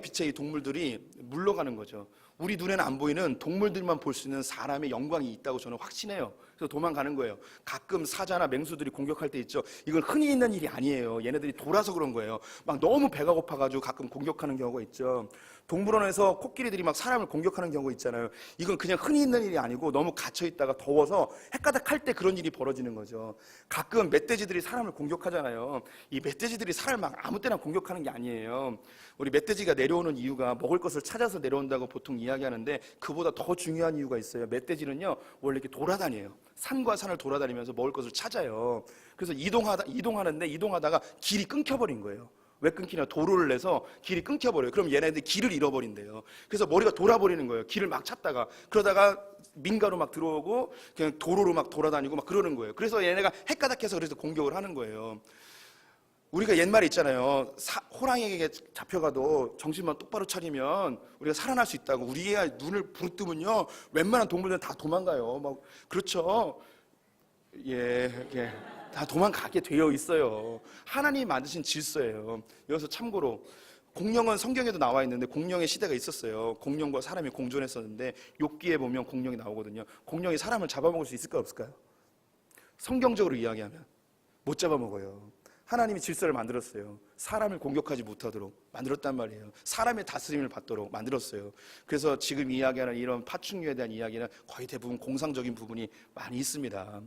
빛에 이 동물들이 물러가는 거죠. 우리 눈에는 안 보이는 동물들만 볼 수 있는 사람의 영광이 있다고 저는 확신해요. 그래서 도망가는 거예요. 가끔 사자나 맹수들이 공격할 때 있죠. 이건 흔히 있는 일이 아니에요. 얘네들이 돌아서 그런 거예요. 막 너무 배가 고파가지고 가끔 공격하는 경우가 있죠. 동물원에서 코끼리들이 막 사람을 공격하는 경우가 있잖아요. 이건 그냥 흔히 있는 일이 아니고 너무 갇혀있다가 더워서 헷가닥할 때 그런 일이 벌어지는 거죠. 가끔 멧돼지들이 사람을 공격하잖아요. 이 멧돼지들이 사람을 막 아무 때나 공격하는 게 아니에요. 우리 멧돼지가 내려오는 이유가 먹을 것을 찾아서 내려온다고 보통 이야기하는데 그보다 더 중요한 이유가 있어요. 멧돼지는요 원래 이렇게 돌아다녀요. 산과 산을 돌아다니면서 먹을 것을 찾아요. 그래서 이동하다가 길이 끊겨버린 거예요. 왜 끊기냐? 도로를 내서 길이 끊겨버려요. 그럼 얘네들이 길을 잃어버린대요. 그래서 머리가 돌아버리는 거예요. 길을 막 찾다가 그러다가 민가로 막 들어오고 그냥 도로로 막 돌아다니고 막 그러는 거예요. 그래서 얘네가 헷가닥해서 그래서 공격을 하는 거예요. 우리가 옛말에 있잖아요. 호랑이에게 잡혀가도 정신만 똑바로 차리면 우리가 살아날 수 있다고. 우리가 눈을 부릅뜨면요 웬만한 동물들은 다 도망가요. 막 그렇죠. 예. 다 도망가게 되어 있어요. 하나님이 만드신 질서예요. 여기서 참고로 공룡은 성경에도 나와 있는데 공룡의 시대가 있었어요. 공룡과 사람이 공존했었는데 욥기에 보면 공룡이 나오거든요. 공룡이 사람을 잡아먹을 수 있을까요, 없을까요? 성경적으로 이야기하면 못 잡아먹어요. 하나님이 질서를 만들었어요. 사람을 공격하지 못하도록 만들었단 말이에요. 사람의 다스림을 받도록 만들었어요. 그래서 지금 이야기하는 이런 파충류에 대한 이야기는 거의 대부분 공상적인 부분이 많이 있습니다.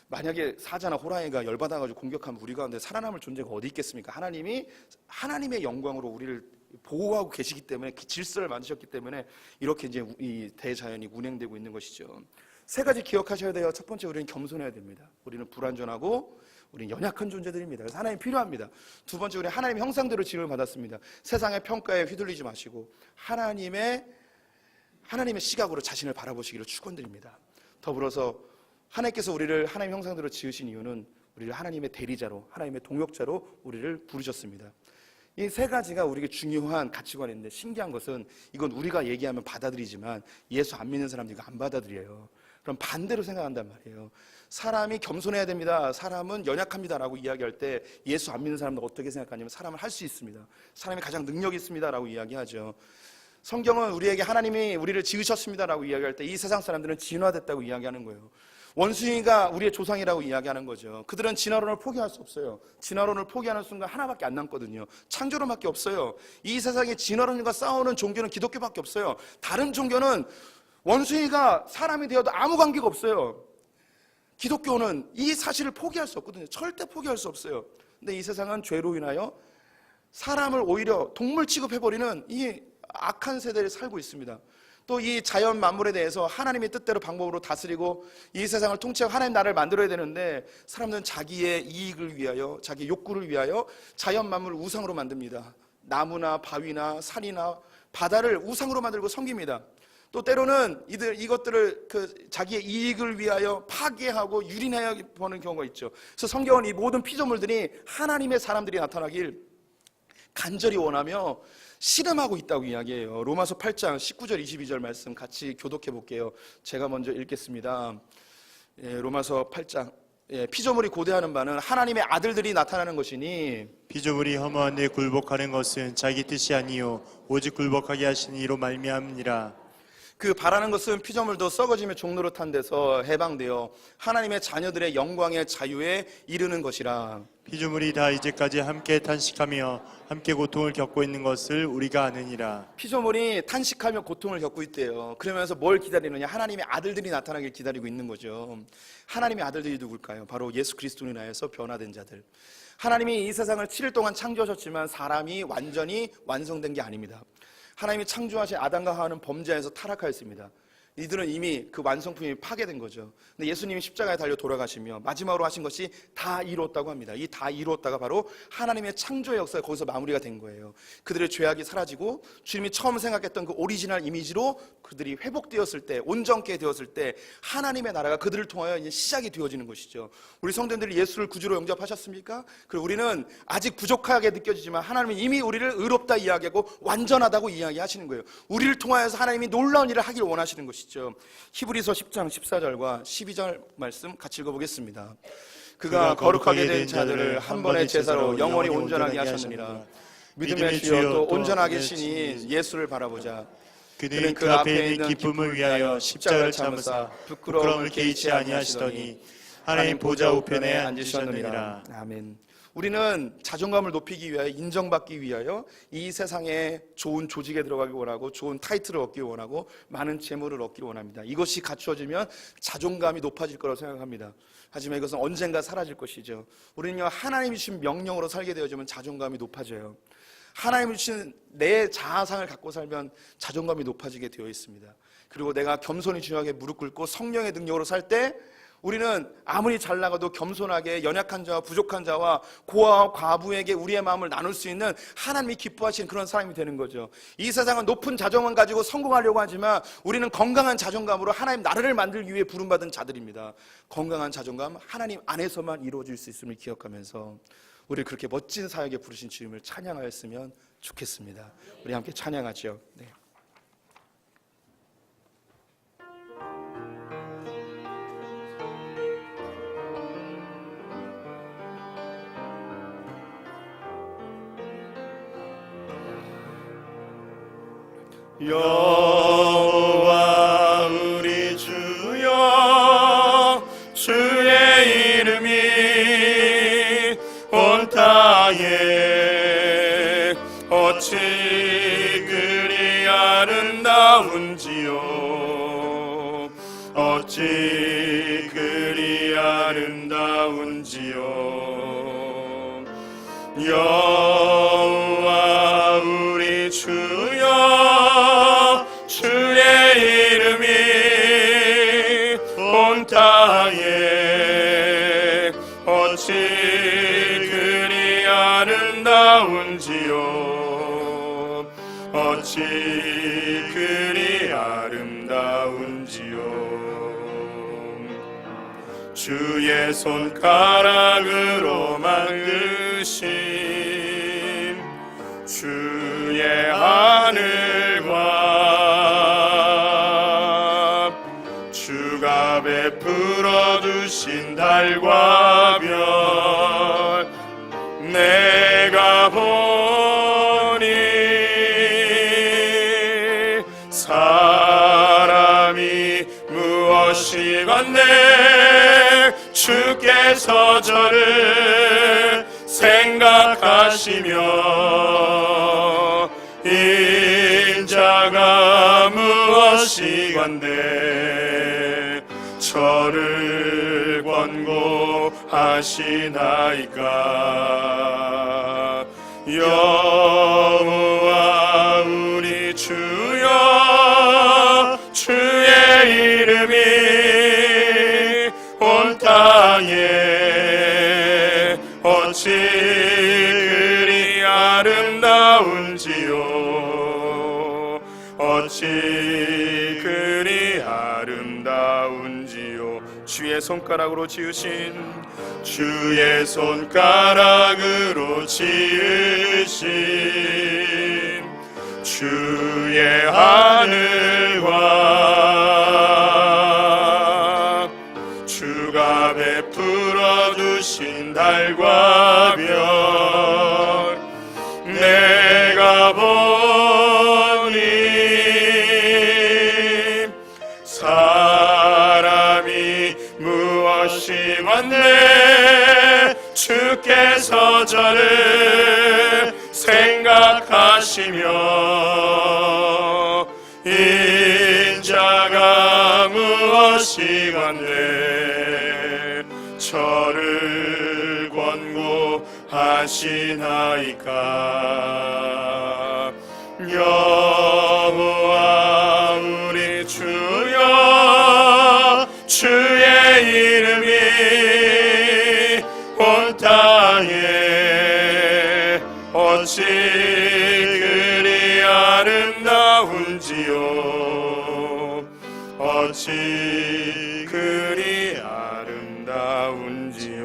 만약에 사자나 호랑이가 열받아가지고 공격하면 우리 가운데 살아남을 존재가 어디 있겠습니까? 하나님의 영광으로 우리를 보호하고 계시기 때문에 그 질서를 만드셨기 때문에 이렇게 이제 이 대자연이 운행되고 있는 것이죠. 세 가지 기억하셔야 돼요. 첫 번째, 우리는 겸손해야 됩니다. 우리는 불완전하고 우리는 연약한 존재들입니다. 그래서 하나님 필요합니다. 두 번째, 우리는 하나님의 형상대로 지음을 받았습니다. 세상의 평가에 휘둘리지 마시고 하나님의 시각으로 자신을 바라보시기를 축원드립니다. 더불어서 하나님께서 우리를 하나님의 형상대로 지으신 이유는 우리를 하나님의 대리자로, 하나님의 동역자로 우리를 부르셨습니다. 이 세 가지가 우리에게 중요한 가치관인데 신기한 것은 이건 우리가 얘기하면 받아들이지만 예수 안 믿는 사람들이 안 받아들여요. 그럼 반대로 생각한단 말이에요. 사람이 겸손해야 됩니다. 사람은 연약합니다라고 이야기할 때 예수 안 믿는 사람들 어떻게 생각하냐면 사람은 할 수 있습니다. 사람이 가장 능력이 있습니다라고 이야기하죠. 성경은 우리에게 하나님이 우리를 지으셨습니다라고 이야기할 때 이 세상 사람들은 진화됐다고 이야기하는 거예요. 원숭이가 우리의 조상이라고 이야기하는 거죠. 그들은 진화론을 포기할 수 없어요. 진화론을 포기하는 순간 하나밖에 안 남거든요. 창조론밖에 없어요. 이 세상에 진화론과 싸우는 종교는 기독교밖에 없어요. 다른 종교는 원숭이가 사람이 되어도 아무 관계가 없어요. 기독교는 이 사실을 포기할 수 없거든요. 절대 포기할 수 없어요. 근데 이 세상은 죄로 인하여 사람을 오히려 동물 취급해버리는 이 악한 세대를 살고 있습니다. 또 이 자연 만물에 대해서 하나님의 뜻대로 방법으로 다스리고 이 세상을 통치하고 하나님 나라를 만들어야 되는데 사람들은 자기의 이익을 위하여, 자기 욕구를 위하여 자연 만물을 우상으로 만듭니다. 나무나 바위나 산이나 바다를 우상으로 만들고 섬깁니다. 또 때로는 이것들을 자기의 이익을 위하여 파괴하고 유린해 보는 경우가 있죠. 그래서 성경은 이 모든 피조물들이 하나님의 사람들이 나타나길 간절히 원하며 씨름하고 있다고 이야기해요. 로마서 8장 19절 22절 말씀 같이 교독해 볼게요. 제가 먼저 읽겠습니다. 로마서 8장. 피조물이 고대하는 바는 하나님의 아들들이 나타나는 것이니 피조물이 허무한 데 굴복하는 것은 자기 뜻이 아니요 오직 굴복하게 하신 이로 말미암니라. 그 바라는 것은 피조물도 썩어짐의 종로로 탄 데서 해방되어 하나님의 자녀들의 영광의 자유에 이르는 것이라. 피조물이 다 이제까지 함께 탄식하며 함께 고통을 겪고 있는 것을 우리가 아느니라. 피조물이 탄식하며 고통을 겪고 있대요. 그러면서 뭘 기다리느냐? 하나님의 아들들이 나타나길 기다리고 있는 거죠. 하나님의 아들들이 누굴까요? 바로 예수 그리스도로 인하여서 변화된 자들. 하나님이 이 세상을 7일 동안 창조하셨지만 사람이 완전히 완성된 게 아닙니다. 하나님이 창조하신 아담과 하와는 범죄에서 타락하였습니다. 이들은 이미 그 완성품이 파괴된 거죠. 근데 예수님이 십자가에 달려 돌아가시며 마지막으로 하신 것이 다 이루었다고 합니다. 이 다 이루었다가 바로 하나님의 창조의 역사가 거기서 마무리가 된 거예요. 그들의 죄악이 사라지고 주님이 처음 생각했던 그 오리지널 이미지로 그들이 회복되었을 때, 온전케 되었을 때 하나님의 나라가 그들을 통하여 이제 시작이 되어지는 것이죠. 우리 성도님들이 예수를 구주로 영접하셨습니까? 그리고 우리는 아직 부족하게 느껴지지만 하나님은 이미 우리를 의롭다 이야기하고 완전하다고 이야기하시는 거예요. 우리를 통하여서 하나님이 놀라운 일을 하길 원하시는 것이죠. 히브리서 10장 14절과 12절 말씀 같이 읽어보겠습니다. 그가 거룩하게 된 자들을 한 번의 제사로 영원히 온전하게 하셨느니라. 믿음의 주여 또 온전하게 신인 예수를 바라보자. 그는 그 앞에 있는 기쁨을 위하여 십자가를 참으사 부끄러움을 개의치 아니하시더니 하나님 보좌 우편에 앉으셨느니라. 아멘. 우리는 자존감을 높이기 위하여, 인정받기 위하여 이 세상에 좋은 조직에 들어가기 원하고 좋은 타이틀을 얻기 원하고 많은 재물을 얻기를 원합니다. 이것이 갖추어지면 자존감이 높아질 거라고 생각합니다. 하지만 이것은 언젠가 사라질 것이죠. 우리는요, 하나님이 주신 명령으로 살게 되어지면 자존감이 높아져요. 하나님이 주신 내 자아상을 갖고 살면 자존감이 높아지게 되어 있습니다. 그리고 내가 겸손히 중요하게 무릎 꿇고 성령의 능력으로 살 때 우리는 아무리 잘 나가도 겸손하게 연약한 자와 부족한 자와 고아와 과부에게 우리의 마음을 나눌 수 있는 하나님이 기뻐하시는 그런 사람이 되는 거죠. 이 세상은 높은 자존감 가지고 성공하려고 하지만 우리는 건강한 자존감으로 하나님 나라를 만들기 위해 부름받은 자들입니다. 건강한 자존감 하나님 안에서만 이루어질 수 있음을 기억하면서 우리 그렇게 멋진 사역에 부르신 주님을 찬양하였으면 좋겠습니다. 우리 함께 찬양하죠. 네. 여호와 우리 주여 주의 이름이 온 땅에 어찌 그리 아름다운지요 어찌 그리 아름다운지요 여호와 우리 주여 주의 이름이 온 땅에 어찌 그리 아름다운지요 어찌 그리 아름다운지요 주의 손가락으로 만드신 주의 하늘과 주가 베풀어 두신 달과 별 내가 보니 사람이 무엇이건대 주께서 저를 생각하시며 인자가 무엇이건대 저를 권고하시나이까 여호와 우리 주여 주의 이름이 온 땅에 어찌 그리 아름다운지요 어찌 그리 아름다운지요 주의 손가락으로 지으신 주의 손가락으로 지으신 주의 하늘과 주가 베풀어 두신 달과 별 내가 보니 주께서 저를 생각하시며 인자가 무엇이건대 저를 권고하시나이까. 여호와 우리 주여 주의 이름이 온 땅에 어찌 그리 아름다운지요. 어찌 그리 아름다운지요.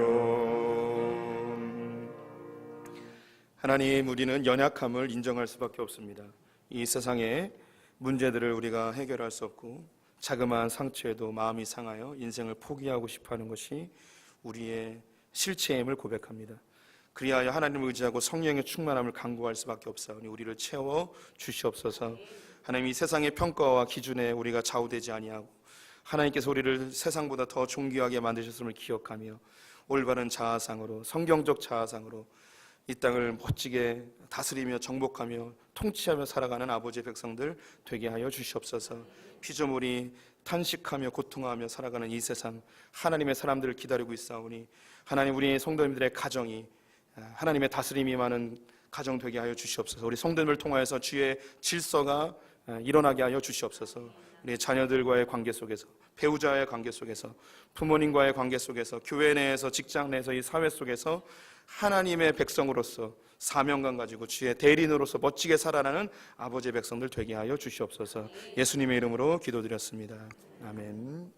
하나님, 우리는 연약함을 인정할 수밖에 없습니다. 이 세상의 문제들을 우리가 해결할 수 없고 자그마한 상처에도 마음이 상하여 인생을 포기하고 싶어하는 것이 우리의 실체임을 고백합니다. 그리하여 하나님을 의지하고 성령의 충만함을 간구할 수밖에 없사오니 우리를 채워 주시옵소서. 하나님, 이 세상의 평가와 기준에 우리가 좌우되지 아니하고 하나님께서 우리를 세상보다 더 존귀하게 만드셨음을 기억하며 올바른 자아상으로, 성경적 자아상으로 이 땅을 멋지게 다스리며 정복하며 통치하며 살아가는 아버지의 백성들 되게 하여 주시옵소서. 피조물이 탄식하며 고통하며 살아가는 이 세상, 하나님의 사람들을 기다리고 있사오니 하나님, 우리 성도님들의 가정이 하나님의 다스림이 많은 가정 되게 하여 주시옵소서. 우리 성도님을 통하여서 주의 질서가 일어나게 하여 주시옵소서. 우리 자녀들과의 관계 속에서, 배우자의 관계 속에서, 부모님과의 관계 속에서, 교회 내에서, 직장 내에서, 이 사회 속에서 하나님의 백성으로서 사명감 가지고 주의 대리인으로서 멋지게 살아가는 아버지의 백성들 되게 하여 주시옵소서. 예수님의 이름으로 기도드렸습니다. 아멘.